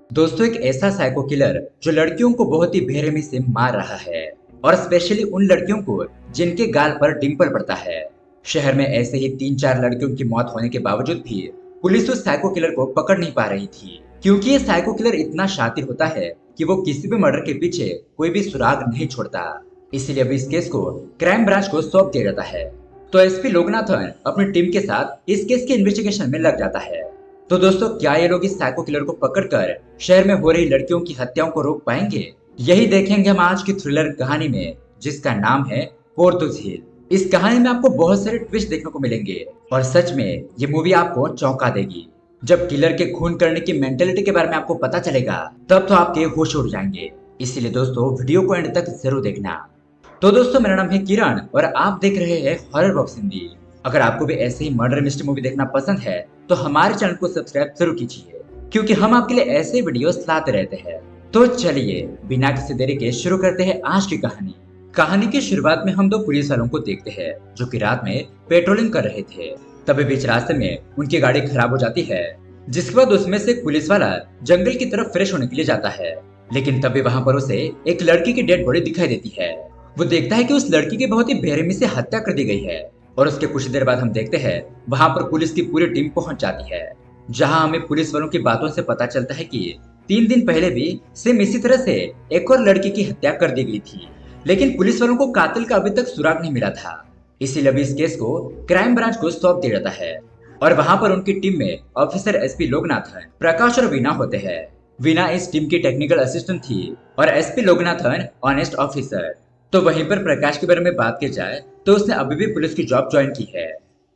दोस्तों, एक ऐसा साइको किलर जो लड़कियों को बहुत ही बेरहमी से मार रहा है और स्पेशली उन लड़कियों को जिनके गाल पर डिंपल पड़ता है। शहर में ऐसे ही 3-4 लड़कियों की मौत होने के बावजूद भी पुलिस उस साइको किलर को पकड़ नहीं पा रही थी, क्योंकि ये साइको किलर इतना शातिर होता है कि वो किसी भी मर्डर के पीछे कोई भी सुराग नहीं छोड़ता। इसीलिए अब इस केस को क्राइम ब्रांच को सौंप दिया जाता है। तो एसपी लोकनाथन अपनी टीम के साथ इस केस के इन्वेस्टिगेशन में लग जाता है। तो दोस्तों, क्या ये लोग इस साइको किलर को पकड़कर शहर में हो रही लड़कियों की हत्याओं को रोक पाएंगे? यही देखेंगे हम आज की थ्रिलर कहानी में, जिसका नाम है पोर्थोस हिल। इस कहानी में आपको बहुत सारे ट्विस्ट देखने को मिलेंगे और सच में ये मूवी आपको चौंका देगी। जब किलर के खून करने की मेंटेलिटी के बारे में आपको पता चलेगा, तब तो आपके होश उड़ जाएंगे। इसीलिए दोस्तों, वीडियो को एंड तक जरूर देखना। तो दोस्तों, मेरा नाम है किरण और आप देख रहे हैं हॉरर बॉक्स हिंदी। अगर आपको भी ऐसे ही मर्डर मिस्ट्री मूवी देखना पसंद है तो हमारे चैनल को सब्सक्राइब जरूर कीजिए, क्योंकि हम आपके लिए ऐसे वीडियोस लाते रहते हैं। तो चलिए बिना किसी देरी के शुरू करते हैं आज की कहानी। कहानी की शुरुआत में हम दो पुलिस वालों को देखते हैं जो कि रात में पेट्रोलिंग कर रहे थे। तभी बीच रास्ते में उनकी गाड़ी खराब हो जाती है, जिसके बाद उसमें से एक पुलिस वाला जंगल की तरफ फ्रेश होने के लिए जाता है। लेकिन तभी वहां पर उसे एक लड़की की डेड बॉडी दिखाई देती है। वो देखता है कि उस लड़की की बहुत ही बेरहमी से हत्या कर दी गई है और उसके कुछ देर बाद हम देखते हैं वहां पर पुलिस की पूरी टीम पहुंच जाती है, जहां हमें पुलिस वालों की बातों से पता चलता है कि 3 दिन पहले भी सेम इसी तरह से एक और लड़की की हत्या कर दी गई थी। लेकिन पुलिस वालों को कातिल का अभी तक सुराग नहीं मिला था। इसीलिए अभी इस केस को क्राइम ब्रांच को सौंप दिया जाता है और वहां पर उनकी टीम में ऑफिसर एसपी लोकनाथन, प्रकाश और वीना होते हैं। वीना इस टीम की टेक्निकल असिस्टेंट थी और एसपी लोकनाथन ऑनेस्ट ऑफिसर। तो वहीं पर प्रकाश के बारे में बात की जाए तो उसने अभी भी पुलिस की जॉब ज्वाइन की है।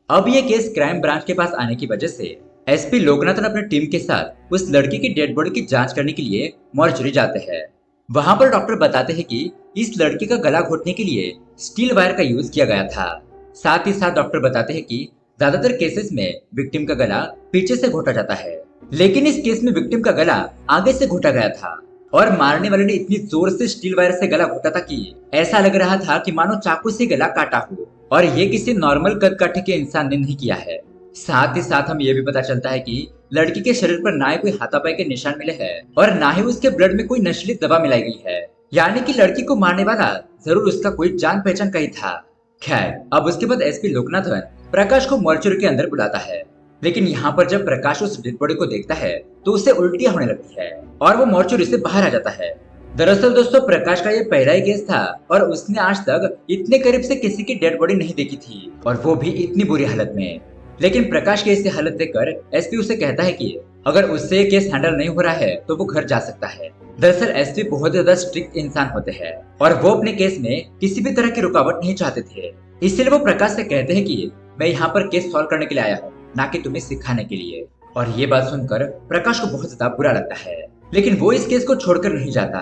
अब ये केस क्राइम ब्रांच के पास आने की वजह से एसपी लोकनाथन अपनी टीम के साथ उस लड़की की डेड बॉडी की जांच करने के लिए मॉर्चरी जाते हैं। वहां पर डॉक्टर बताते हैं कि इस लड़की का गला घोटने के लिए स्टील वायर का यूज किया गया था। साथ ही साथ डॉक्टर बताते हैं कि ज्यादातर केसेस में विक्टिम का गला पीछे से घोटा जाता है, लेकिन इस केस में विक्टिम का गला आगे से घोटा गया था और मारने वाले ने इतनी जोर से स्टील वायर से गला घोटा था कि ऐसा लग रहा था कि मानो चाकू से गला काटा हो, और ये किसी नॉर्मल कद काठे के इंसान ने नहीं किया है। साथ ही साथ हम ये भी पता चलता है कि लड़की के शरीर पर ना ही कोई हाथापाई के निशान मिले हैं और ना ही उसके ब्लड में कोई नशीली दवा मिलाई गई है, यानी कि लड़की को मारने वाला जरूर उसका कोई जान पहचान का ही था। खैर, अब उसके बाद एसपी लोकनाथन प्रकाश को मॉर्चरी के अंदर बुलाता है, लेकिन यहाँ पर जब प्रकाश उस डेड बॉडी को देखता है तो उसे उल्टियां होने लगती है और वो मॉर्चरी से बाहर आ जाता है। दरअसल दोस्तों, प्रकाश का ये पहला ही केस था और उसने आज तक इतने करीब से किसी की डेड बॉडी नहीं देखी थी, और वो भी इतनी बुरी हालत में। लेकिन प्रकाश की ऐसी हालत देखकर एसपी उसे कहता है कि अगर उससे ये केस हैंडल नहीं हो रहा है तो वो घर जा सकता है। दरअसल एसपी बहुत ज्यादा स्ट्रिक्ट इंसान होते हैं और वो अपने केस में किसी भी तरह की रुकावट नहीं चाहते थे। इसलिए वो प्रकाश से कहते हैं कि मैं यहाँ पर केस सॉल्व करने के लिए आया हूँ, ना कि तुम्हें सिखाने के लिए। और ये बात सुनकर प्रकाश को बहुत ज्यादा बुरा लगता है, लेकिन वो इस केस को छोड़कर नहीं जाता।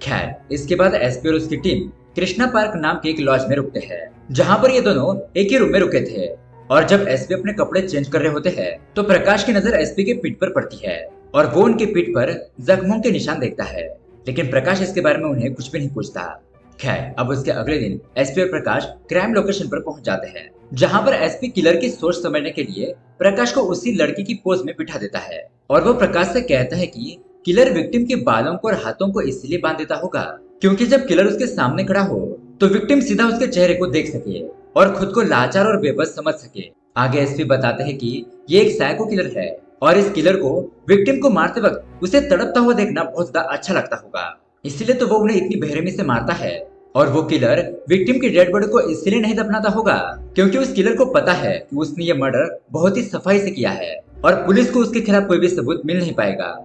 खैर, इसके बाद एसपी और उसकी टीम कृष्णा पार्क नाम के एक लॉज में रुकते हैं, जहाँ पर ये दोनों एक ही रूम में रुके थे। और जब एसपी अपने कपड़े चेंज कर रहे होते हैं तो प्रकाश की नजर एसपी के पीठ पर पड़ती है और वो उनके पीठ पर जख्मों के निशान देखता है, लेकिन प्रकाश इसके बारे में उन्हें कुछ भी नहीं पूछता। खैर, अब उसके अगले दिन एसपी और प्रकाश क्राइम लोकेशन पर पहुंच जाते हैं, जहां पर एसपी किलर की सोच समझने के लिए प्रकाश को उसी लड़की की पोज में बिठा देता है और वो प्रकाश से कहता है कि किलर विक्टिम के बालों को और हाथों को इसलिए बांध देता होगा क्योंकि जब किलर उसके सामने खड़ा हो तो विक्टिम सीधा उसके चेहरे को देख सके और खुद को लाचार और बेबस समझ सके। आगे एसपी बताते हैं कि ये एक साइको किलर है और इस किलर को विक्टिम को मारते वक्त उसे तड़पता हुआ देखना बहुत ज्यादा अच्छा लगता होगा, इसलिए तो वो उन्हें इतनी बेरहमी से मारता है। और वो किलर विक्टिम की डेड बॉडी को इसलिए नहीं दफनाता होगा क्योंकि उस किलर को पता है कि उसने ये मर्डर बहुत ही सफाई से किया है और पुलिस को उसके खिलाफ कोई भी सबूत मिल नहीं पाएगा।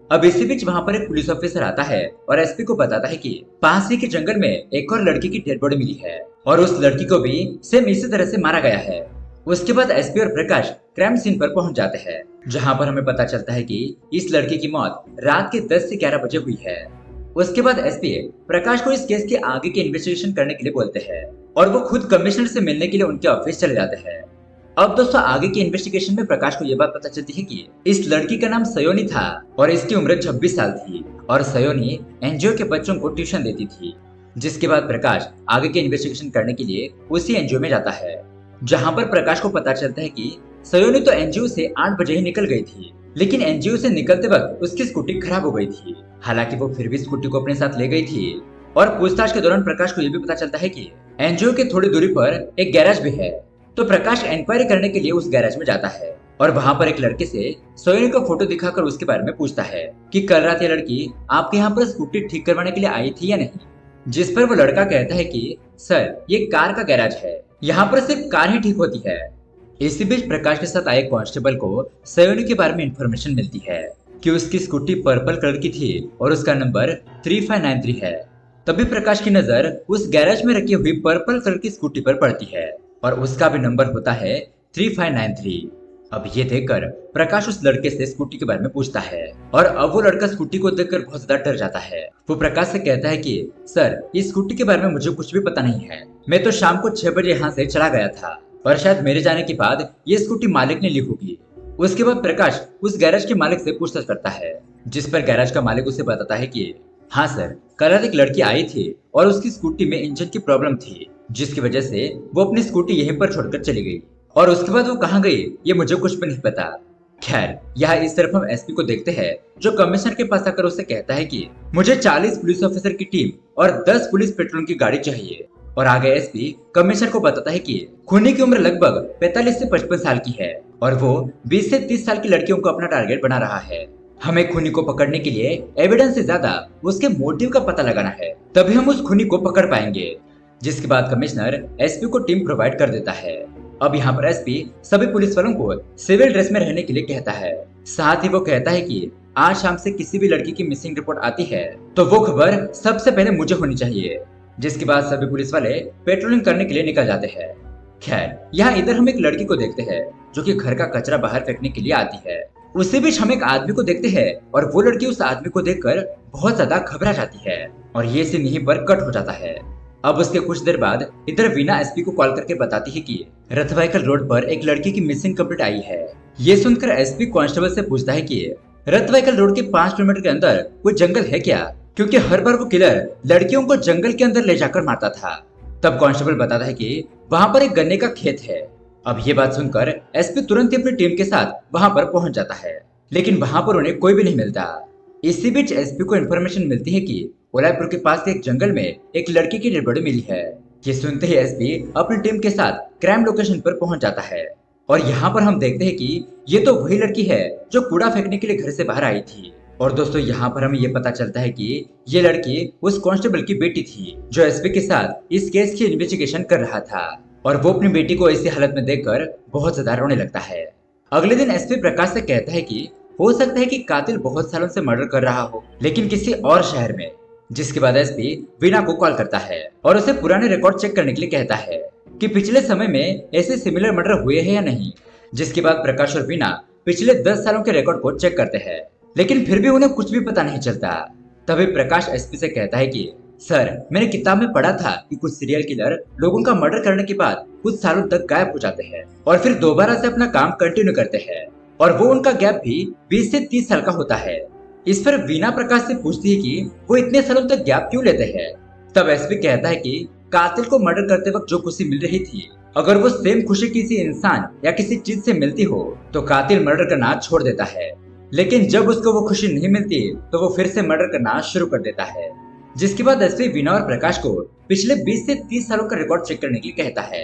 अब इसी बीच वहां पर एक पुलिस ऑफिसर आता है और एसपी को बताता है कि पास ही के जंगल में एक और लड़की की डेड बॉडी मिली है और उस लड़की को भी सेम इसी तरह से मारा गया है। उसके बाद एसपी और प्रकाश क्राइम सीन पर पहुंच जाते हैं, जहां पर हमें पता चलता है कि इस लड़की की मौत रात के 10 से 11 बजे हुई है। उसके बाद एसपी प्रकाश को इस केस के आगे के इन्वेस्टिगेशन करने के लिए बोलते हैं और वो खुद कमिश्नर से मिलने के लिए उनके ऑफिस चले जाते हैं। अब दोस्तों, आगे की इन्वेस्टिगेशन में प्रकाश को यह बात पता चलती है कि इस लड़की का नाम सयोनी था और इसकी उम्र 26 साल थी और सयोनी एनजीओ के बच्चों को ट्यूशन देती थी। जिसके बाद प्रकाश आगे के इन्वेस्टिगेशन करने के लिए उसी एनजीओ में जाता है, जहां पर प्रकाश को पता चलता है कि सयोनी तो एनजीओ से 8 बजे ही निकल गई थी लेकिन एनजीओ से निकलते वक्त उसकी स्कूटी खराब हो गई थी। हालांकि वो फिर भी स्कूटी को अपने साथ ले गई थी। और पूछताछ के दौरान प्रकाश को यह भी पता चलता है कि एनजीओ के थोड़ी दूरी पर एक गैराज भी है। तो प्रकाश इंक्वायरी करने के लिए उस गैराज में जाता है और वहां पर एक लड़के से सोयनी का फोटो दिखाकर उसके बारे में पूछता है कि कल रात ये लड़की आपके यहाँ पर स्कूटी ठीक करवाने के लिए आई थी या नहीं। जिस पर वो लड़का कहता है कि सर ये कार का गैराज है, यहाँ पर सिर्फ कार ही ठीक होती है। इसी बीच प्रकाश के साथ आए कांस्टेबल को सयोनी के बारे में इंफॉर्मेशन मिलती है कि उसकी स्कूटी पर्पल कलर की थी और उसका नंबर 3593 है। तभी प्रकाश की नजर उस गैराज में रखी हुई पर्पल कलर की स्कूटी पर पड़ती है और उसका भी नंबर होता है 3593। अब ये देखकर प्रकाश उस लड़के से स्कूटी के बारे में पूछता है और अब वो लड़का स्कूटी को देखकर बहुत ज्यादा डर जाता है। वो प्रकाश से कहता है कि सर इस स्कूटी के बारे में मुझे कुछ भी पता नहीं है। मैं तो शाम को 6 बजे यहाँ से चला गया था और शायद मेरे जाने के बाद ये स्कूटी मालिक ने ली होगी। उसके बाद प्रकाश उस गैराज के मालिक से पूछताछ करता है, जिस पर गैराज का मालिक उसे बताता है कि हाँ सर, कल रात एक लड़की आई थी और उसकी स्कूटी में इंजन की प्रॉब्लम थी, जिसकी वजह से वो अपनी स्कूटी यहीं पर छोड़कर चली गई और उसके बाद वो कहाँ गई ये मुझे कुछ भी नहीं पता। खैर यहाँ इस तरफ हम एसपी को देखते हैं जो कमिश्नर के पास आकर उससे कहता है कि मुझे 40 पुलिस ऑफिसर की टीम और 10 पुलिस पेट्रोल की गाड़ी चाहिए। और आगे एसपी कमिश्नर को बताता है कि खूनी की उम्र लगभग 45 से 55 साल की है और वो 20 से 30 साल की लड़कियों को अपना टारगेट बना रहा है। हमें खूनी को पकड़ने के लिए एविडेंस से ज्यादा उसके मोटिव का पता लगाना है, तभी हम उस खूनी को पकड़ पाएंगे। जिसके बाद कमिश्नर एसपी को टीम प्रोवाइड कर देता है। अब यहाँ पर एसपी सभी पुलिस वालों को सिविल ड्रेस में रहने के लिए कहता है। साथ ही वो कहता है कि आज शाम से किसी भी लड़की की मिसिंग रिपोर्ट आती है तो वो खबर सबसे पहले मुझे होनी चाहिए। जिसके बाद सभी पुलिस वाले पेट्रोलिंग करने के लिए निकल जाते हैं। खैर यहाँ इधर हम एक लड़की को देखते हैं जो कि घर का कचरा बाहर फेंकने के लिए आती है। उसी बीच हम एक आदमी को देखते हैं और वो लड़की उस आदमी को देखकर बहुत ज्यादा घबरा जाती है और ये सीन यहीं पर कट हो जाता है। अब उसके कुछ देर बाद इधर वीना एसपी को कॉल करके बताती है कि रथवाइकल रोड पर एक लड़की की मिसिंग कंप्लेंट आई है। ये सुनकर एसपी कांस्टेबल से पूछता है कि रथवाइकल रोड के 5 किलोमीटर के अंदर कोई जंगल है क्या, क्योंकि हर बार वो किलर लड़कियों को जंगल के अंदर ले जाकर मारता था। तब कांस्टेबल बताता है कि वहाँ पर एक गन्ने का खेत है। अब ये बात सुनकर एसपी तुरंत ही अपनी टीम के साथ वहाँ पर पहुंच जाता है, लेकिन वहाँ पर उन्हें कोई भी नहीं मिलता। इसी बीच एसपी को इन्फॉर्मेशन मिलती है कि उदयपुर के पास के एक जंगल में एक लड़की की डेड बॉडी मिली है। ये सुनते ही एसपी अपनी टीम के साथ क्राइम लोकेशन पर पहुंच जाता है और यहाँ पर हम देखते हैं कि ये तो वही लड़की है जो कूड़ा फेंकने के लिए घर से बाहर आई थी। और दोस्तों यहाँ पर हमें ये पता चलता है कि ये लड़की उस कांस्टेबल की बेटी थी जो एसपी के साथ इस केस की इन्वेस्टिगेशन कर रहा था और वो अपनी बेटी को ऐसी हालत में देखकर बहुत ज्यादा रोने लगता है। अगले दिन एसपी प्रकाश से कहता है कि हो सकता है कि कातिल बहुत सालों से मर्डर कर रहा हो, लेकिन किसी और शहर में। जिसके बाद एसपी वीना को कॉल करता है और उसे पुराने रिकॉर्ड चेक करने के लिए कहता है कि पिछले समय में ऐसे सिमिलर मर्डर हुए हैं या नहीं। जिसके बाद प्रकाश और वीना पिछले 10 सालों के रिकॉर्ड को चेक करते हैं, लेकिन फिर भी उन्हें कुछ भी पता नहीं चलता। तभी प्रकाश एसपी से कहता है कि सर, मैंने किताब में पढ़ा था कि कुछ सीरियल किलर लोगों का मर्डर करने के बाद कुछ सालों तक गायब हो जाते हैं और फिर दोबारा से अपना काम कंटिन्यू करते हैं और वो उनका गैप भी 20 से 30 साल का होता है। इस पर वीना प्रकाश से पूछती है कि वो इतने सालों तक गैप क्यों लेते हैं। तब एसपी कहता है कि कातिल को मर्डर करते वक्त जो खुशी मिल रही थी, अगर वो सेम खुशी किसी इंसान या किसी चीज से मिलती हो तो कातिल मर्डर करना छोड़ देता है, लेकिन जब उसको वो खुशी नहीं मिलती तो वो फिर से मर्डर करना शुरू कर देता है। जिसके बाद एसपी वीना और प्रकाश को पिछले 20 से 30 सालों का रिकॉर्ड चेक करने के लिए कहता है।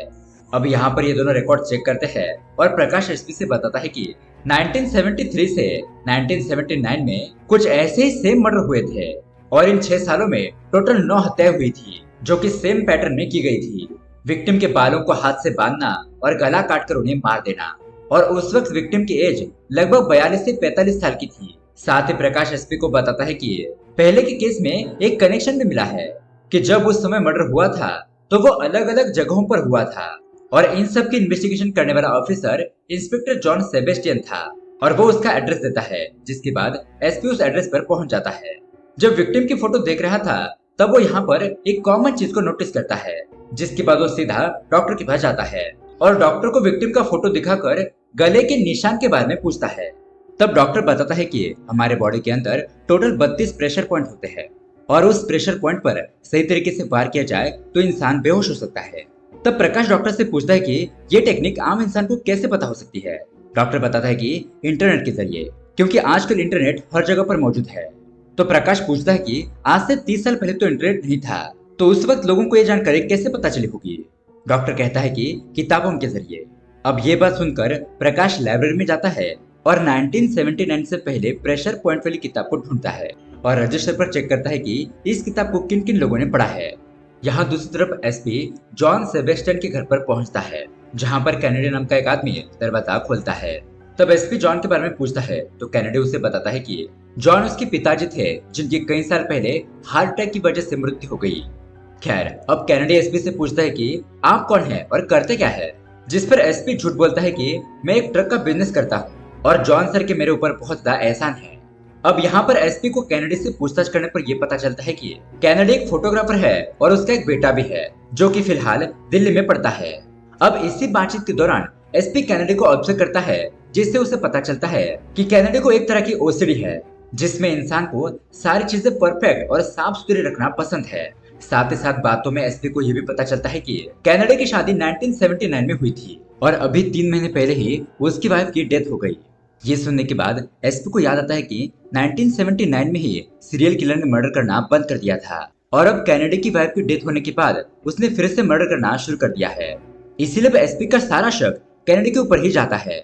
अब यहाँ पर ये दोनों रिकॉर्ड चेक करते हैं और प्रकाश एसपी से बताता है कि 1973 से 1979 में कुछ ऐसे ही सेम मर्डर हुए थे और इन 6 सालों में टोटल 9 हत्याएं हुई थी जो कि सेम पैटर्न में की गई थी। विक्टिम के बालों को हाथ से बांधना और गला काटकर उन्हें मार देना, और उस वक्त विक्टिम की एज लगभग 42 से 45 साल की थी। साथ ही प्रकाश एसपी को बताता है कि पहले के केस में एक कनेक्शन भी मिला है कि जब उस समय मर्डर हुआ था तो वो अलग अलग जगहों पर हुआ था और इन सब की इन्वेस्टिगेशन करने वाला ऑफिसर इंस्पेक्टर जॉन सेबेस्टियन था और वो उसका एड्रेस देता है। जिसके बाद एसपी उस एड्रेस पर पहुंच जाता है। जब विक्टिम की फोटो देख रहा था तब वो यहाँ पर एक कॉमन चीज को नोटिस करता है, जिसके बाद वो सीधा डॉक्टर के पास जाता है और डॉक्टर को विक्टिम का फोटो दिखाकर गले के निशान के बारे में पूछता है। तब डॉक्टर बताता है कि हमारे बॉडी के अंदर टोटल 32 प्रेशर पॉइंट होते हैं और उस प्रेशर पॉइंट पर सही तरीके से वार किया जाए तो इंसान बेहोश हो सकता है। तब प्रकाश डॉक्टर से पूछता है कि ये टेक्निक आम इंसान को कैसे पता हो सकती है। डॉक्टर बताता है कि इंटरनेट के जरिए, क्योंकि आजकल इंटरनेट हर जगह पर मौजूद है। तो प्रकाश पूछता है कि आज से 30 साल पहले तो इंटरनेट नहीं था, तो उस वक्त लोगों को ये जानकारी कैसे पता चली होगी? डॉक्टर कहता है कि किताबों के जरिए। अब ये बात सुनकर प्रकाश लाइब्रेरी में जाता है और 1979 से पहले प्रेशर पॉइंट वाली किताब को ढूंढता है और रजिस्टर पर चेक करता है कि इस किताब को किन किन लोगों ने पढ़ा है। यहाँ दूसरी तरफ एसपी जॉन सेबेस्टियन के घर पर पहुंचता है, जहाँ पर कैनेडी नाम का एक आदमी दरवाजा खोलता है। तब एसपी जॉन के बारे में पूछता है तो कैनेडी उसे बताता है कि जॉन उसके पिताजी थे, जिनकी कई साल पहले हार्ट अटैक की वजह से मृत्यु हो गई। खैर, अब कैनेडी एसपी से पूछता है कि आप कौन है और करते क्या है, जिस पर एसपी झूठ बोलता है कि मैं एक ट्रक का बिजनेस करता हूँ और जॉन सर के मेरे ऊपर बहुत ज्यादा एहसान है। अब यहाँ पर एसपी को कैनेडी से पूछताछ करने पर यह पता चलता है कि कैनेडी एक फोटोग्राफर है और उसका एक बेटा भी है, जो कि फिलहाल दिल्ली में पढ़ता है। अब इसी बातचीत के दौरान एसपी कैनेडी को ऑब्जर्व करता है, जिससे उसे पता चलता है कि कैनेडी को एक तरह की ओसीडी है, जिसमें इंसान को सारी चीजें परफेक्ट और साफ सुथरी रखना पसंद है। साथ ही साथ बातों में एसपी को यह भी पता चलता है कि कैनेडी की शादी 1979 में हुई थी और अभी 3 महीने पहले ही उसकी वाइफ की डेथ हो गई। ये सुनने के बाद एसपी को याद आता है कि 1979 में ही सीरियल किलर ने मर्डर करना बंद कर दिया था और अब कैनेडी की वाइफ की डेथ होने के बाद उसने फिर से मर्डर करना शुरू कर दिया है। इसीलिए एसपी का सारा शक कैनेडी के ऊपर ही जाता है।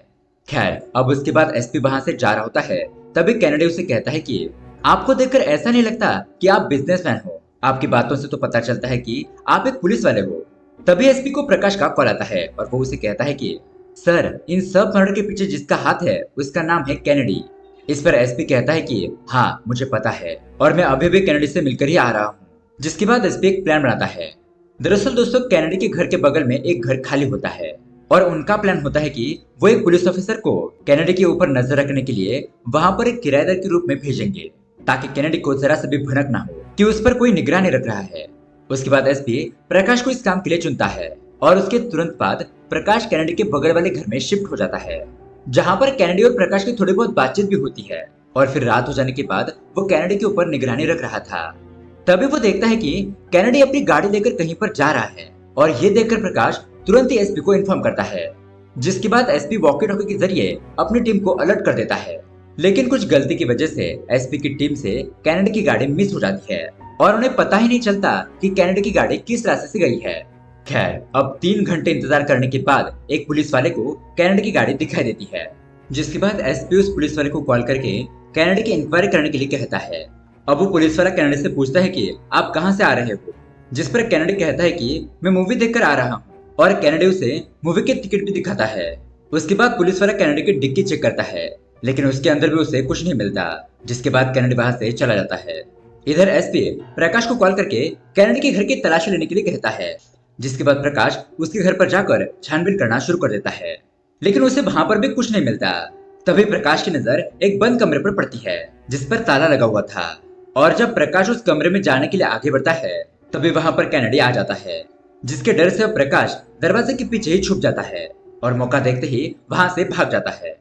खैर, अब उसके बाद एसपी वहां से जा रहा होता है, तभी कैनेडी उसे कहता है कि आपको देखकर ऐसा नहीं लगता कि आप बिजनेसमैन हो, आपकी बातों से तो पता चलता है कि आप एक पुलिस वाले हो। तभी एसपी को प्रकाश का कॉल आता है और वो उसे कहता है कि सर, इन सब मर्डर के पीछे जिसका हाथ है उसका नाम है कैनेडी। इस पर एसपी कहता है कि हाँ, मुझे पता है और मैं अभी भी कैनेडी से मिलकर ही आ रहा हूँ। जिसके बाद एसपी एक प्लान बनाता है। दरअसल दोस्तों, कैनेडी के घर के बगल में एक घर खाली होता है और उनका प्लान होता है कि वो एक पुलिस ऑफिसर को कैनेडी के ऊपर नजर रखने के लिए वहां पर एक किराएदार के रूप में भेजेंगे, ताकि कैनेडी को जरा सा भी भनक ना हो कि उस पर कोई निगरानी रख रहा है। उसके बाद एसपी प्रकाश को इस काम के लिए चुनता है और उसके तुरंत बाद प्रकाश कैनेडी के बगल वाले घर में शिफ्ट हो जाता है, जहां पर कैनेडी और प्रकाश की थोड़ी बहुत बातचीत भी होती है। और फिर रात हो जाने के बाद वो कैनेडी के ऊपर निगरानी रख रहा था। तभी वो देखता है कि कैनेडी अपनी गाड़ी लेकर कहीं पर जा रहा है और ये देखकर प्रकाश तुरंत ही एसपी को इन्फॉर्म करता है, जिसके बाद एसपी वॉकी टॉकी के जरिए अपनी टीम को अलर्ट कर देता है। लेकिन कुछ गलती की वजह से एसपी की टीम से कैनेडी की गाड़ी मिस हो जाती है और उन्हें पता ही नहीं चलता कि कैनेडी की गाड़ी किस रास्ते से गई है। खैर, अब 3 घंटे इंतजार करने के बाद एक पुलिस वाले को कैनेडी की गाड़ी दिखाई देती है, जिसके बाद एसपी उस पुलिस वाले को कॉल करके कैनेडी की इंक्वायरी करने के लिए कहता है। अब वो पुलिस वाला कैनेडी से पूछता है कि आप कहाँ से आ रहे हो, जिस पर कैनेडी कहता है कि मैं मूवी देखकर आ रहा हूँ और कैनेडी उसे मूवी के टिकट भी दिखाता है। उसके बाद पुलिस वाला कैनेडी की डिक्की चेक करता है, लेकिन उसके अंदर भी उसे कुछ नहीं मिलता, जिसके बाद कैनेडी वहां से चला जाता है। इधर एसपी प्रकाश को कॉल करके कैनेडी के घर की तलाशी लेने के लिए कहता है, जिसके बाद प्रकाश उसके घर पर जाकर छानबीन करना शुरू कर देता है, लेकिन उसे वहां पर भी कुछ नहीं मिलता। तभी प्रकाश की नजर एक बंद कमरे पर पड़ती है, जिस पर ताला लगा हुआ था, और जब प्रकाश उस कमरे में जाने के लिए आगे बढ़ता है, तभी वहां पर कैनेडी आ जाता है, जिसके डर से प्रकाश दरवाजे के पीछे ही छुप जाता है और मौका देखते ही वहां से भाग जाता है।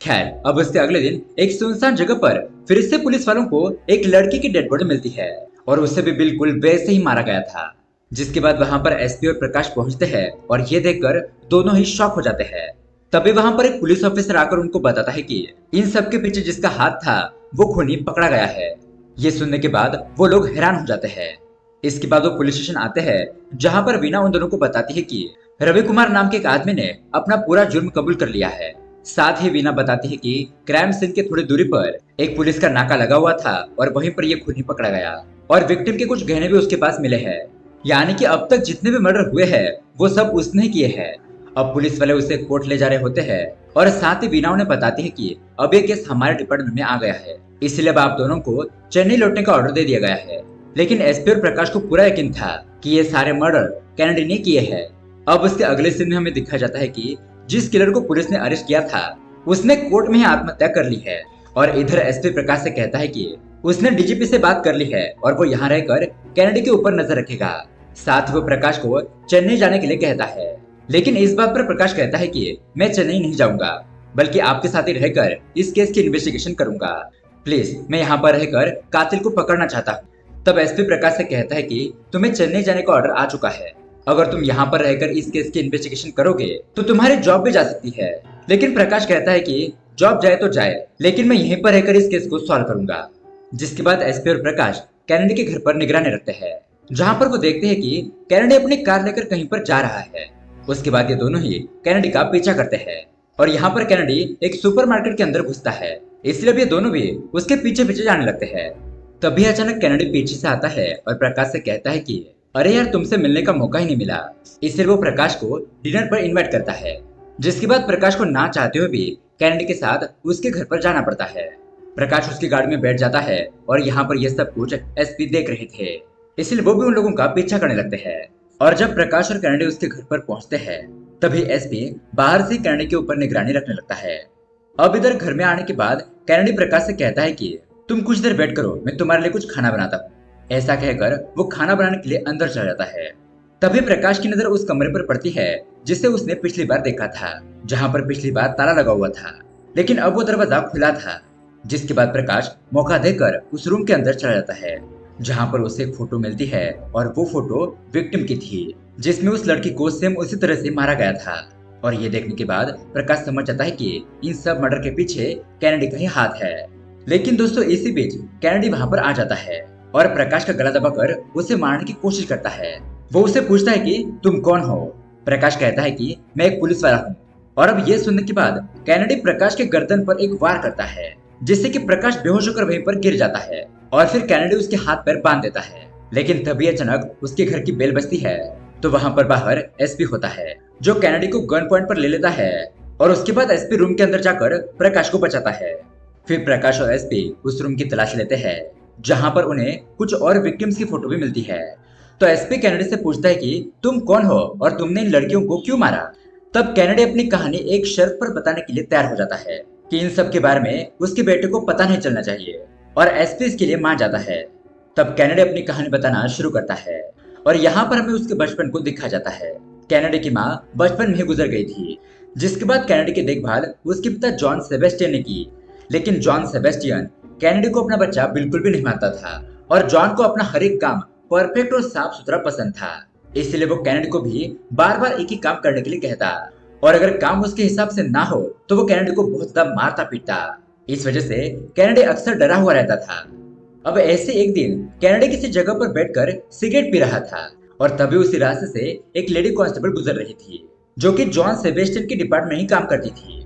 खैर, अब उसके अगले दिन एक सुनसान जगह पर फिर से पुलिस वालों को एक लड़की की डेड बॉडी मिलती है और उसे भी बिल्कुल वैसे ही मारा गया था। जिसके बाद वहां पर एसपी और प्रकाश पहुंचते हैं और ये देखकर दोनों ही शॉक हो जाते हैं। तभी वहां पर एक पुलिस ऑफिसर आकर उनको बताता है कि इन सब के पीछे जिसका हाथ था वो खूनी पकड़ा गया है। ये सुनने के बाद वो लोग हैरान हो जाते हैं। इसके बाद वो पुलिस स्टेशन आते हैं, जहां पर वीना उन दोनों को बताती है कि रवि कुमार नाम के एक आदमी ने अपना पूरा जुर्म कबूल कर लिया है। साथ ही वीना बताती है कि क्राइम सीन के थोड़ी दूरी पर एक पुलिस का नाका लगा हुआ था और वहीं पर ये खूनी पकड़ा गया और विक्टिम के कुछ गहने भी उसके पास मिले हैं। यानी कि अब तक जितने भी मर्डर हुए हैं वो सब उसने किए हैं। अब पुलिस वाले उसे कोर्ट ले जा रहे होते हैं और साथ ही वीना उन्हें बताती है कि अब ये केस हमारे डिपार्टमेंट में आ गया है, इसलिए अब आप दोनों को चेन्नई लौटने का ऑर्डर दे दिया गया है। लेकिन एसपी और प्रकाश को पूरा यकीन था कि ये सारे मर्डर कैनेडी ने किए हैं। अब उसके अगले सीन में हमें दिखाया जाता है कि जिस किलर को पुलिस ने अरेस्ट किया था उसने कोर्ट में ही आत्महत्या कर ली है और इधर एसपी प्रकाश से कहता है कि उसने डीजीपी से बात कर ली है और वो यहाँ रहकर कैनेडी के ऊपर नजर रखेगा। साथ ही वो प्रकाश को चेन्नई जाने के लिए कहता है, लेकिन इस बात पर प्रकाश कहता है कि मैं चेन्नई नहीं जाऊंगा, बल्कि आपके साथ ही रहकर इस केस की इन्वेस्टिगेशन करूंगा। प्लीज, मैं यहाँ पर रहकर कातिल को पकड़ना चाहता हूँ। तब एसपी प्रकाश से कहता है कि तुम्हें चेन्नई जाने का ऑर्डर आ चुका है, अगर तुम यहाँ पर रहकर इस केस की इन्वेस्टिगेशन करोगे तो तुम्हारी जॉब भी जा सकती है। लेकिन प्रकाश कहता है कि जॉब जाए तो जाए, लेकिन मैं यहीं पर रहकर इस केस को सॉल्व करूंगा। जिसके बाद एसपी और प्रकाश कैनेडी के घर पर निगरानी रखते हैं, जहां पर वो देखते हैं कि कैनेडी अपनी कार लेकर कहीं पर जा रहा है। उसके बाद ये दोनों ही कैनेडी का पीछा करते हैं और यहाँ पर कैनेडी एक सुपरमार्केट के अंदर घुसता है, इसलिए अब ये दोनों भी उसके पीछे पीछे जाने लगते हैं। तभी अचानक कैनेडी पीछे से आता है और प्रकाश से कहता है कि अरे यार, तुमसे मिलने का मौका ही नहीं मिला। इसलिए वो प्रकाश को डिनर पर इनवाइट करता है, जिसके बाद प्रकाश को ना चाहते हुए भी कैनेडी के साथ उसके घर पर जाना पड़ता है। प्रकाश उसकी गाड़ी में बैठ जाता है और यहाँ पर यह सब कुछ एसपी देख रहे थे, इसलिए वो भी उन लोगों का पीछा करने लगते हैं। और जब प्रकाश और कैनेडी उसके घर पर पहुंचते हैं, तभी एसपी बाहर से कैनेडी के ऊपर निगरानी रखने लगता है। अब इधर घर में आने के बाद कैनेडी प्रकाश से कहता है कि तुम कुछ देर वेट करो, मैं तुम्हारे लिए कुछ खाना बनाता हूँ। ऐसा कहकर वो खाना बनाने के लिए अंदर चला जाता है। तभी प्रकाश की नजर उस कमरे पर पड़ती है जिसे उसने पिछली बार देखा था, जहाँ पर पिछली बार ताला लगा हुआ था, लेकिन अब वो दरवाजा खुला था। जिसके बाद प्रकाश मौका देकर उस रूम के अंदर चला जाता है, जहाँ पर उसे एक फोटो मिलती है और वो फोटो विक्टिम की थी, जिसमें उस लड़की को सेम उसी तरह से मारा गया था। और ये देखने के बाद प्रकाश समझ जाता है कि इन सब मर्डर के पीछे कैनेडी का ही हाथ है। लेकिन दोस्तों, इसी बीच कैनेडी वहाँ पर आ जाता है और प्रकाश का गला दबाकर उसे मारने की कोशिश करता है। वो उसे पूछता है कि तुम कौन हो। प्रकाश कहता है कि मैं एक पुलिस वाला हूँ। और अब ये सुनने के बाद कैनेडी प्रकाश के गर्दन पर एक वार करता है, जिससे कि प्रकाश बेहोश होकर वहीं पर गिर जाता है और फिर कैनेडी उसके हाथ पैर बांध देता है। लेकिन तभी अचानक उसके घर की बेल बजती है, तो वहाँ पर बाहर एसपी होता है, जो कैनेडी को गन पॉइंट पर ले लेता है और उसके बाद एसपी रूम के अंदर जाकर प्रकाश को बचाता है। फिर प्रकाश और एसपी उस रूम की तलाश लेते हैं, जहाँ पर उन्हें कुछ और विक्टिम्स की फोटो भी मिलती है। तो एसपी कैनेडी से पूछता है कि तुम कौन हो और तुमने इन लड़कियों को क्यों मारा। तब कैनेडी अपनी कहानी एक शर्त पर बताने के लिए तैयार हो जाता है कि इन सब के बारे में उसके बेटे को पता नहीं चलना चाहिए, और एसपी इसके लिए मान जाता है। तब कैनेडी अपनी कहानी बताना शुरू करता है और यहाँ पर हमें उसके बचपन को दिखा जाता है। कैनेडी की माँ बचपन में ही गुजर गई थी, जिसके बाद कैनेडी की देखभाल उसके पिता जॉन सेबेस्टियन ने की। लेकिन जॉन सेबेस्टियन कैनेडी को अपना बच्चा बिल्कुल भी नहीं मानता था और जॉन को अपना हर एक काम परफेक्ट और साफ सुथरा पसंद था। इसलिए वो कैनेडी को भी बार बार एक ही काम करने के लिए कहता, और अगर काम उसके हिसाब से ना हो तो वो कैनेडी को बहुत ज्यादा मारता पीटता। इस वजह से कैनेडी अक्सर डरा हुआ रहता था। अब ऐसे एक दिन कैनेडी किसी जगह पर बैठकर सिगरेट पी रहा था और तभी उसी रास्ते से एक लेडी कांस्टेबल गुजर रही थी, जो कि जॉन सेबेस्टियन के डिपार्टमेंट में ही काम करती थी।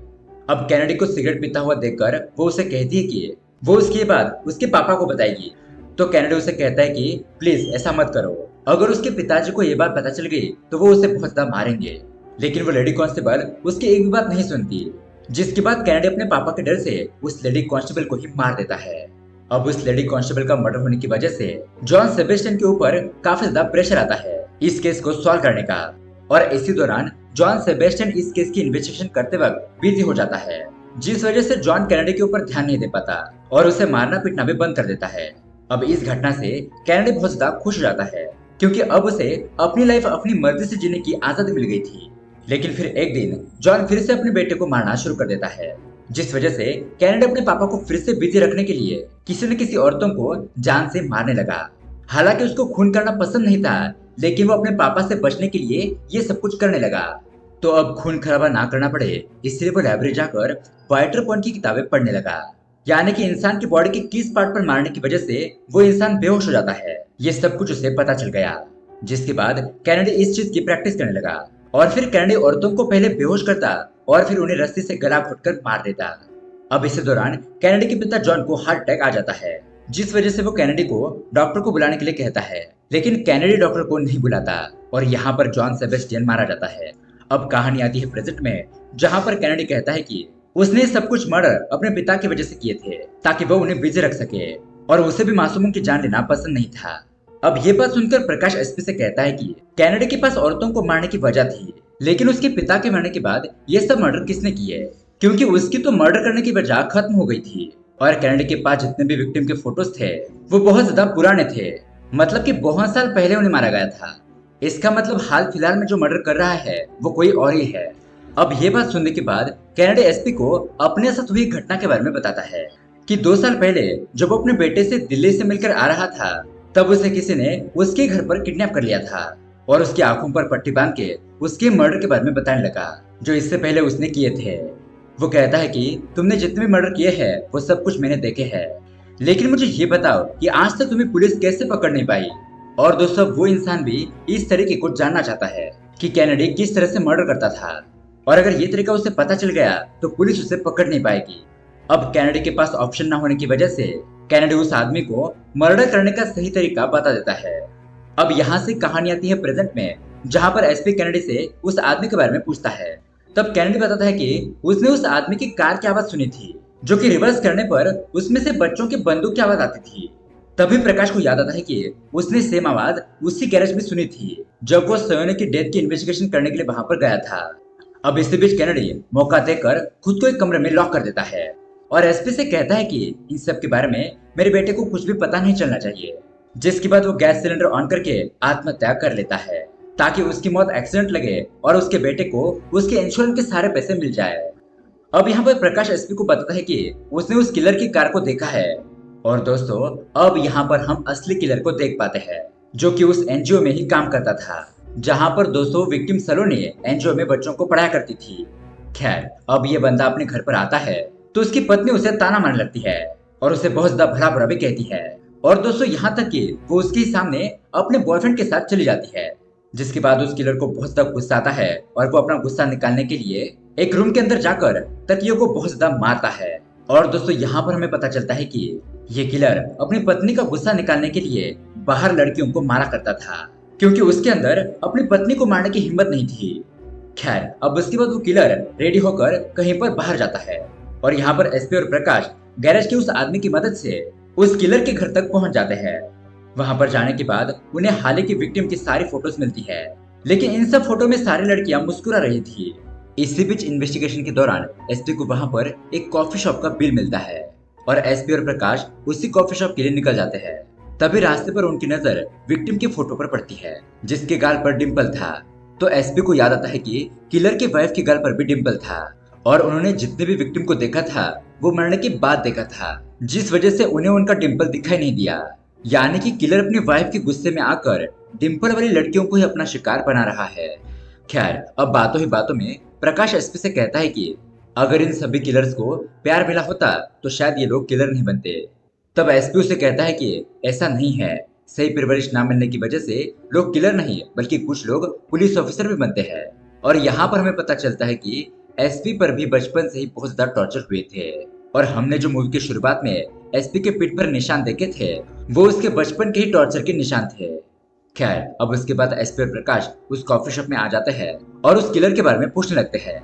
अब कैनेडी को सिगरेट पीता हुआ देखकर वो उसे कहती है कि वो उसके बाद उसके पापा को बताएगी। तो कैनेडी उसे कहता है कि प्लीज ऐसा मत करो, अगर उसके पिताजी को ये बात पता चल गई तो वो उसे बहुत ज्यादा मारेंगे। लेकिन वो लेडी कांस्टेबल उसकी एक भी बात नहीं सुनती, जिसके बाद कैनेडी अपने पापा के डर से उस लेडी कांस्टेबल को ही मार देता है। अब उस लेडी कांस्टेबल का मर्डर होने की वजह से जॉन सेबेस्टियन के ऊपर काफी ज्यादा प्रेशर आता है इस केस को सॉल्व करने का। और इसी दौरान जॉन सेबेस्टियन इस केस की इन्वेस्टिगेशन करते वक्त बिजी हो जाता है, जिस वजह से जॉन कैनेडी के ऊपर ध्यान नहीं दे पाता और उसे मारना पीटना भी बंद कर देता है। अब इस घटना से कैनेडी बहुत ज्यादा खुश हो जाता है, क्योंकि अब उसे अपनी लाइफ अपनी मर्जी से जीने की आजादी मिल गई थी। लेकिन फिर एक दिन जॉन फिर से अपने बेटे को मारना शुरू कर देता है, जिस वजह से कैनेडी अपने पापा को फिर से बिजी रखने के लिए किसी न किसी औरतों को जान से मारने लगा। हालांकि उसको खून करना पसंद नहीं था, लेकिन वो अपने पापा से बचने के लिए ये सब कुछ करने लगा। तो अब खून खराबा ना करना पड़े, इसलिए वो लाइब्रेरी जाकर वाइटर पॉइंट की किताबें पढ़ने लगा, यानी कि इंसान की बॉडी के किस पार्ट पर मारने की वजह से वो इंसान बेहोश हो जाता है, ये सब कुछ उसे पता चल गया। जिसके बाद कैनेडी इस चीज की प्रैक्टिस करने लगा और फिर कैनेडी औरतों को पहले बेहोश करता और फिर उन्हें रस्सी से गला घोटकर मार देता। अब इसी दौरान कैनेडी के पिता जॉन को हार्ट अटैक आ जाता है, जिस वजह से वो कैनेडी को डॉक्टर को बुलाने के लिए कहता है, लेकिन कैनेडी डॉक्टर को नहीं बुलाता और यहाँ पर जॉन सेबेस्टियन मारा जाता है। अब कहानी आती है प्रेजेंट में, जहाँ पर कैनेडी कहता है कि उसने सब कुछ मर्डर अपने पिता की वजह से किए थे ताकि वो उन्हें बिजी रख सके और उसे भी मासूमों की जान लेना पसंद नहीं था। अब ये बात सुनकर प्रकाश एसपी से कहता है कि कैनेडी के पास औरतों को मारने की वजह थी, लेकिन उसके पिता के मरने के बाद ये सब मर्डर किसने किए, क्योंकि उसकी तो मर्डर करने की वजह खत्म हो गई थी। और कैनेडी के पास जितने भी विक्टिम के फोटोज थे वो बहुत ज्यादा पुराने थे, मतलब कि बहुत साल पहले उन्हें मारा गया था। इसका मतलब हाल फिलहाल में जो मर्डर कर रहा है वो कोई और ही है। अब ये बात सुनने के बाद कैनेडी एसपी को अपने साथ हुई घटना के बारे में बताता है कि 2 साल पहले जब वो अपने बेटे से दिल्ली से मिलकर आ रहा था, तब उसे किसी ने उसके घर पर किडनैप कर लिया था और उसकी आंखों पर पट्टी बांध के उसके मर्डर के बारे में बताने लगा, जो इससे पहले उसने किए थे। वो कहता है कि तुमने जितने भी मर्डर किए हैं वो सब कुछ मैंने देखे हैं, लेकिन मुझे ये बताओ कि आज तक तुम्हें पुलिस कैसे पकड़ नहीं पाई। और दोस्तों वो इंसान भी इस तरीके को जानना चाहता है कि कैनेडी किस तरह से मर्डर करता था, और अगर ये तरीका उसे पता चल गया तो पुलिस उसे पकड़ नहीं पाएगी। अब कैनेडी के पास ऑप्शन न होने की वजह से कैनेडी उस आदमी को मर्डर करने का सही तरीका बता देता है। अब यहाँ से कहानी आती है प्रेजेंट में, जहाँ पर एसपी कैनेडी से उस आदमी के बारे में पूछता है। तब कैनेडी बताता है कि उसने उस आदमी की कार की आवाज सुनी थी, जो कि रिवर्स करने पर उसमें से बच्चों की बंदूक की आवाज आती थी। तभी प्रकाश को याद आता है कि उसने सेम आवाज उसी गैरेज में सुनी थी जब वो सोयोने की डेथ की इन्वेस्टिगेशन करने के लिए वहां पर गया था। अब इसी बीच कैनेडी मौका देकर खुद को एक कमरे में लॉक कर देता है और एसपी से कहता है कि इन सब के बारे में मेरे बेटे को कुछ भी पता नहीं चलना चाहिए। जिसके बाद वो गैस सिलेंडर ऑन करके आत्महत्या कर लेता है ताकि उसकी मौत एक्सीडेंट लगे और उसके बेटे को उसके इंश्योरेंस के सारे पैसे मिल जाए। अब यहाँ पर प्रकाश एसपी को बताता है कि उसने उस किलर की कार को देखा है। और दोस्तों अब यहाँ पर हम असली किलर को देख पाते हैं, जो कि उस एनजीओ में ही काम करता था जहाँ पर 200 विक्टिम सलोनी एनजीओ में बच्चों को पढ़ाया करती थी। खैर अब ये बंदा अपने घर पर आता है तो उसकी पत्नी उसे ताना मारने लगती है और उसे बहुत ज्यादा भला बुरा भी कहती है। और दोस्तों यहाँ तक कि वो उसके सामने अपने बॉयफ्रेंड के साथ चली जाती है, जिसके बाद उस किलर को बहुत ज्यादा गुस्सा आता है और वो अपना गुस्सा निकालने के लिए एक रूम के अंदर जाकर तकियों को बहुत ज्यादा मारता है। और दोस्तों यहाँ पर हमें पता चलता है कि ये किलर अपनी पत्नी का गुस्सा निकालने के लिए बाहर लड़कियों को मारा करता था, क्योंकि उसके अंदर अपनी पत्नी को मारने की हिम्मत नहीं थी। खैर अब उसके बाद वो किलर रेडी होकर कहीं पर बाहर जाता है और यहाँ पर एसपी और प्रकाश गैरेज के उस आदमी की मदद से उस किलर के घर तक पहुंच जाते हैं। वहां पर जाने के बाद उन्हें हाल ही की विक्टिम की सारी फोटोज मिलती है, लेकिन इन सब फोटो में सारी लड़कियां मुस्कुरा रही थी। इसी बीच इन्वेस्टिगेशन के दौरान एसपी को वहां पर एक कॉफी शॉप का बिल मिलता है और एसपी और प्रकाश उसी कॉफी शॉप के लिए निकल जाते हैं। तभी रास्ते पर उनकी नजर विक्टिम की फोटो पर पड़ती है जिसके गाल पर डिम्पल था। तो एसपी को याद आता है कि किलर के वाइफ के गाल पर भी डिम्पल था और उन्होंने जितने भी विक्टिम को देखा था वो मरने के बाद देखा था, जिस वजह से उन्हें उनका डिम्पल दिखाई नहीं दिया। यानी कि किलर अपनी वाइफ के गुस्से में आकर डिम्पल वाली लड़कियों को ही अपना शिकार बना रहा है। खैर अब बातों ही बातों में प्रकाश एसपी से कहता है कि अगर इन सभी किलर्स को प्यार मिला होता तो शायद ये लोग किलर नहीं बनते। तब एसपी उसे कहता है कि ऐसा नहीं है, सही परवरिश ना मिलने की वजह से लोग किलर नहीं बल्कि कुछ लोग पुलिस ऑफिसर भी बनते हैं। और यहाँ पर हमें पता चलता है कि एसपी पर भी बचपन से ही बहुत ज्यादा टॉर्चर हुए थे और हमने जो मूवी की शुरुआत में एसपी के पीठ पर निशान देखे थे वो उसके बचपन के ही टॉर्चर के निशान थे। खैर अब उसके बाद एसपी और प्रकाश उस कॉफी शॉप में आ जाते हैं और उस किलर के बारे में पूछने लगते हैं,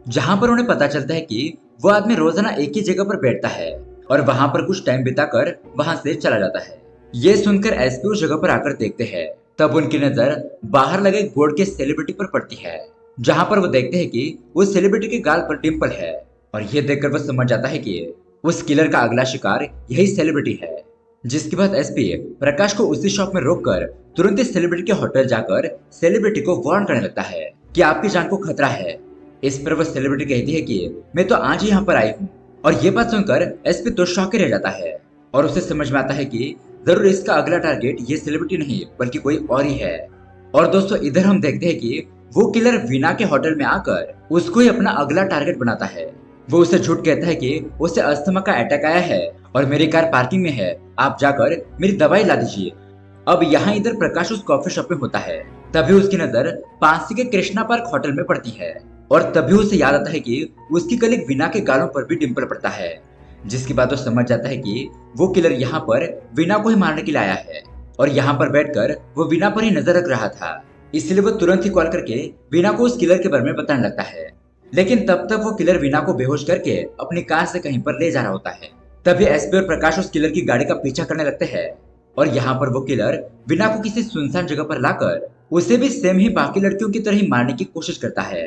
जहां पर उन्हें पता चलता है कि वो आदमी रोजाना एक ही जगह पर बैठता है और वहां पर कुछ टाइम बिताकर वहां से चला जाता है। ये सुनकर एसपी उस जगह पर आकर देखते हैं, तब उनकी नजर बाहर लगे एक बोर्ड के सेलिब्रिटी पर पड़ती है, जहां पर वो देखते हैं कि उस सेलिब्रिटी के गाल पर डिम्पल है और ये देखकर वो समझ जाता है कि उस किलर का अगला शिकार यही सेलिब्रिटी है। जिसके बाद एसपी प्रकाश को उसी शॉप में रोककर तुरंत इस सेलिब्रिटी के होटल जाकर सेलिब्रिटी को वार्न करने लगता है कि आपकी जान को खतरा है। इस पर वह सेलिब्रिटी कहती है कि मैं तो आज ही यहाँ पर आई हूँ। और ये बात सुनकर एसपी तो शॉक रह जाता है और उसे समझ में आता है कि जरूर इसका अगला टारगेट ये सेलिब्रिटी नहीं बल्कि कोई और ही है। और दोस्तों इधर हम देखते हैं कि वो किलर वीना के होटल में आकर उसको ही अपना अगला टारगेट बनाता है। वो उसे झूठ कहता है कि उसे अस्थमा का अटैक आया है और मेरी कार पार्किंग में है, आप जाकर मेरी दवाई ला दीजिए। अब यहाँ इधर प्रकाश उस कॉफी शॉप में होता है, तभी उसकी नजर पासी के कृष्णा पार्क होटल में पड़ती है और तभी उसे याद आता है कि उसकी कलीग वीना के गालों पर भी डिम्पल पड़ता है। जिसकी बात वो समझ जाता है कि वो किलर यहाँ पर वीना को ही मारने के लिए आया है और यहाँ पर बैठकर वो वीना पर ही नजर रख रहा था, इसलिए वो तुरंत ही कॉल करके वीना को उस किलर के बारे में बताने लगता है। लेकिन तब तक वो किलर वीना को बेहोश करके अपनी कार से कहीं पर ले जा रहा होता है। तभी एसपी और प्रकाश उस किलर की गाड़ी का पीछा करने लगते हैं और यहाँ पर वो किलर वीना को किसी सुनसान जगह पर लाकर उसे भी सेम ही बाकी लड़कियों की तरह ही मारने की कोशिश करता है।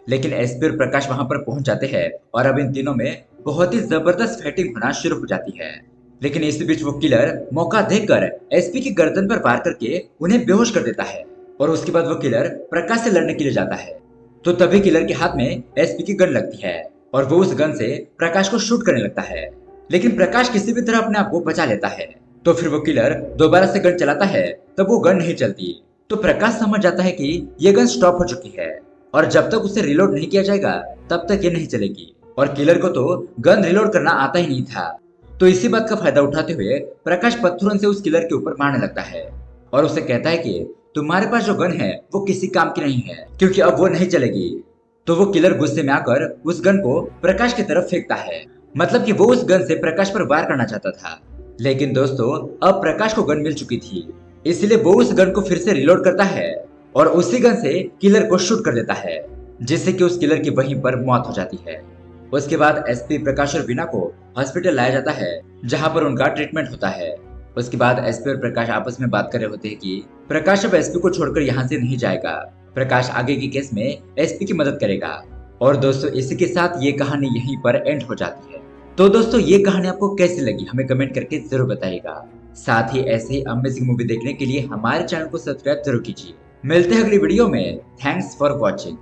लेकिन एसपी और प्रकाश वहां पर पहुंच जाते हैं और अब इन तीनों में बहुत ही जबरदस्त फाइटिंग होना शुरू हो जाती है। लेकिन इसी बीच वो किलर मौका देखकर एसपी की गर्दन पर वार करके उन्हें बेहोश कर देता है और उसके बाद वो किलर प्रकाश से लड़ने के लिए जाता है। तो तभी किलर के हाथ में एसपी की गन लगती है और वो उस गन से प्रकाश को शूट करने लगता है, लेकिन प्रकाश किसी भी तरह अपने आप को बचा लेता है। तो फिर वो किलर दोबारा से गन चलाता है, तब वो गन नहीं चलती। तो प्रकाश समझ जाता है कि ये गन स्टॉप हो चुकी है और जब तक उसे रिलोड नहीं किया जाएगा तब तक ये नहीं चलेगी। और किलर को तो गन रिलोड करना आता ही नहीं था। तो इसी बात का फायदा उठाते हुए प्रकाश पत्थरों से उस किलर के ऊपर मारने लगता है और उसे कहता है कि तुम्हारे पास जो गन है वो किसी काम की नहीं है, क्योंकि अब वो नहीं चलेगी। तो वो किलर गुस्से में आकर उस गन को प्रकाश की तरफ फेंकता है। मतलब कि वो उस गन से प्रकाश पर वार करना चाहता था, लेकिन दोस्तों अब प्रकाश को गन मिल चुकी थी, इसलिए वो उस गन को फिर से रिलोड करता है और उसी गन से किलर को शूट कर देता है, जिससे कि उस किलर की वहीं पर मौत हो जाती है। उसके बाद एसपी प्रकाश और वीना को हॉस्पिटल लाया जाता है, जहां पर उनका ट्रीटमेंट होता है। उसके बाद एसपी और प्रकाश आपस में बात कर रहे होते हैं कि प्रकाश अब एसपी को छोड़कर यहाँ से नहीं जाएगा। प्रकाश आगे की केस में एसपी की मदद करेगा। और दोस्तों इसी के साथ ये कहानी यहीं पर एंड हो जाती है। तो दोस्तों ये कहानी आपको कैसी लगी हमें कमेंट करके जरूर बताइएगा। साथ ही ऐसे ही अमेजिंग मूवी देखने के लिए हमारे चैनल को सब्सक्राइब जरूर कीजिए। मिलते हैं अगली वीडियो में। Thanks for watching.